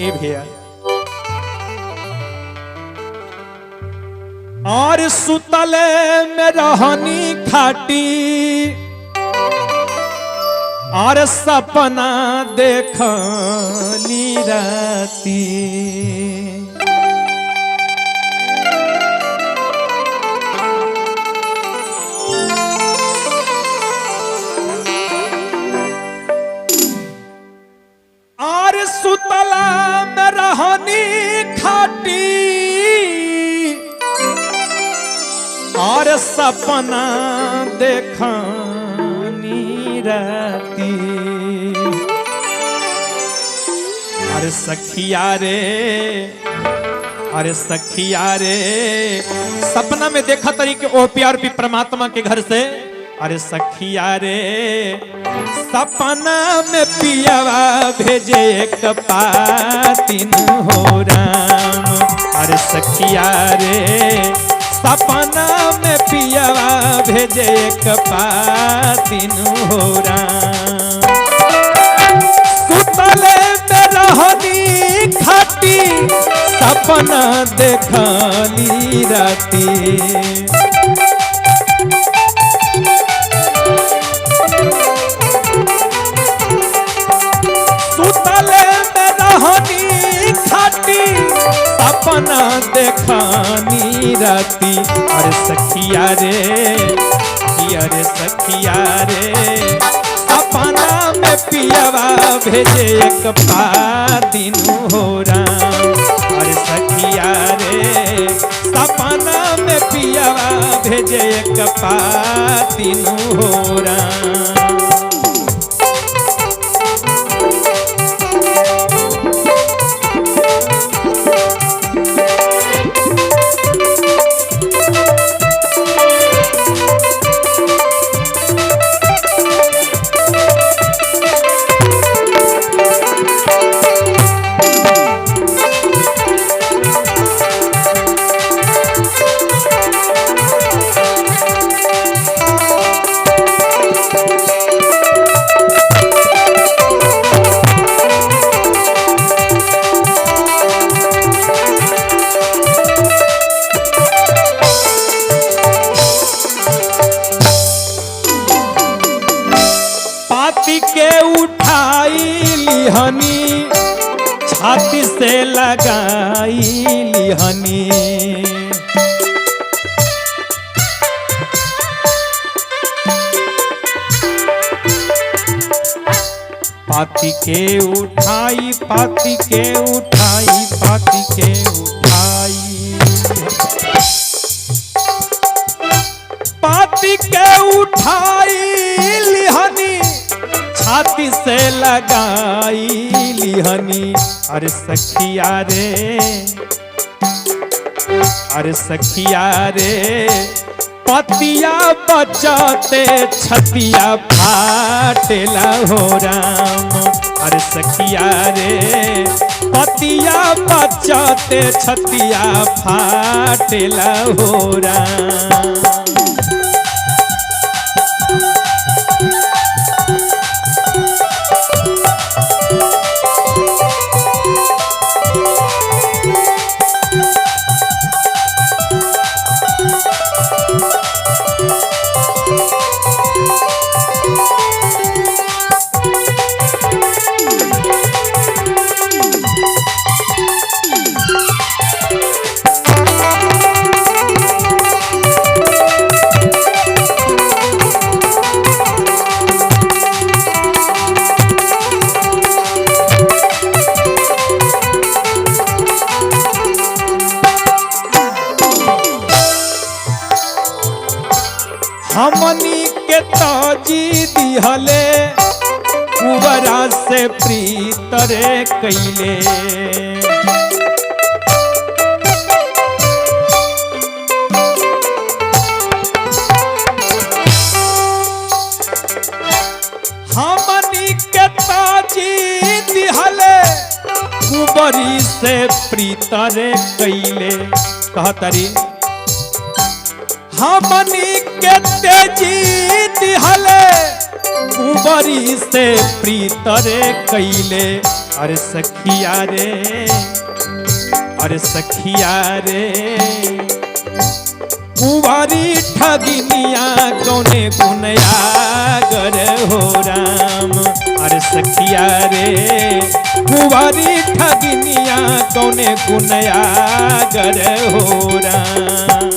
ए भैया और सुतले में रहनी खाटी और सपना देखली राती और सुतला में रहनी खाटी और सपना देखनी राती अरे सखिया रे सपना में देखा तरी के ओ प्यार भी परमात्मा के घर से अरे सखिया रे सपना में पियावा भेजे एक पातिन हो राम अरे सखिया रे सपना में पियावा भेजे एक पातिन हो राम सुतले में रहनी खाटी सपना देखली राती सपना देखनी राती अरे सखिया रे सपना में पियावा भेजे एक पातिन हो राम अरे सखिया रे सपना में पियावा भेजे एक पातिन हो राम के उठाई लिहनी छाती से लगाई लिहनी पाती के उठाई लिहनी छाती से लगाई लिहनी अरे सखिया रे पतिया बचाते छतिया फाटेला हो राम अरे सखिया रे पतिया बचाते छतिया फाटेला हो राम हमनी के ताजी दिहले कुबरा से प्रीत रे कैले हमनी के ताजी दिहले कुबरी से प्रीत रे कैले कहतरी हमनी के तेजी दिहले कुबरी से प्रीत रे कैले अरे सखिया रे, अरे सखिया रे, कुंवारी ठगिनिया कौने गुनया गर हो राम। अरे सखिया रे, कुंवारी ठगिनिया कौने गुनया गर हो राम।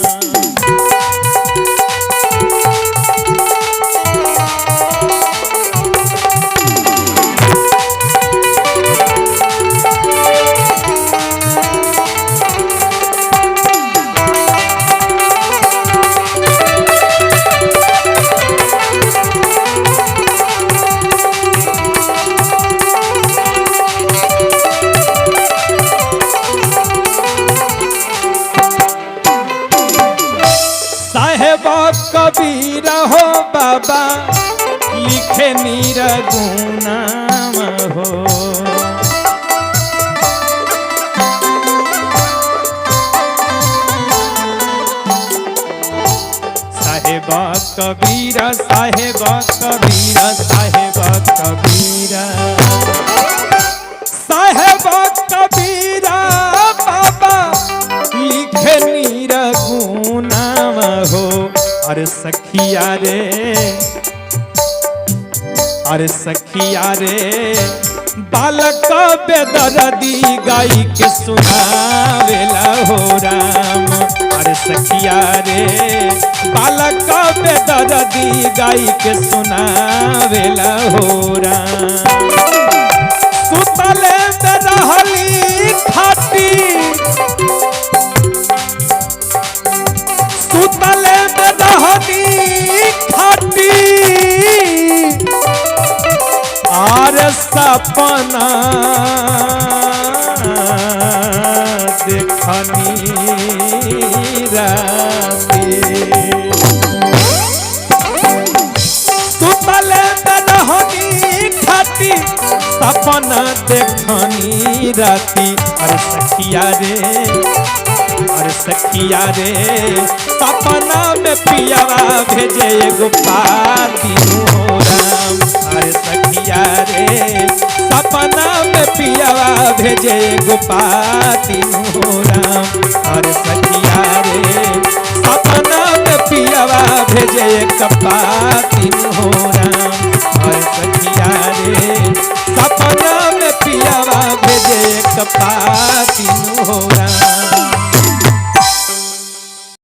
कबीर हो बाबा लिखे निरगुनाम हो। साहेब कबीर, साहेब कबीर, साहेब कबीर, साहेब कबीर बाबा लिखे निरगुनाम हो। अरे सखिया रे, अरे सखिया रे, बालक बेदर्दी गाई के सुनावेला हो राम। अरे सखिया रे, बालक बेदर्दी गाई के सुनावेला हो राम। सुतले में रहली खाटी, सुतले में रहली खाटी, आर सपना देखनी राती। सुतले में रहली खाटी, सपना देखनी राती। अरे सखिया रे, अरे सखिया रे, सपना में पियावा भेजे एगो पाती हो राम। अरे सखिया रे, सपना में पियावा भेजे एगो पाती हो राम। अरे सखिया रे, सपना में पियावा भेजे एक पाती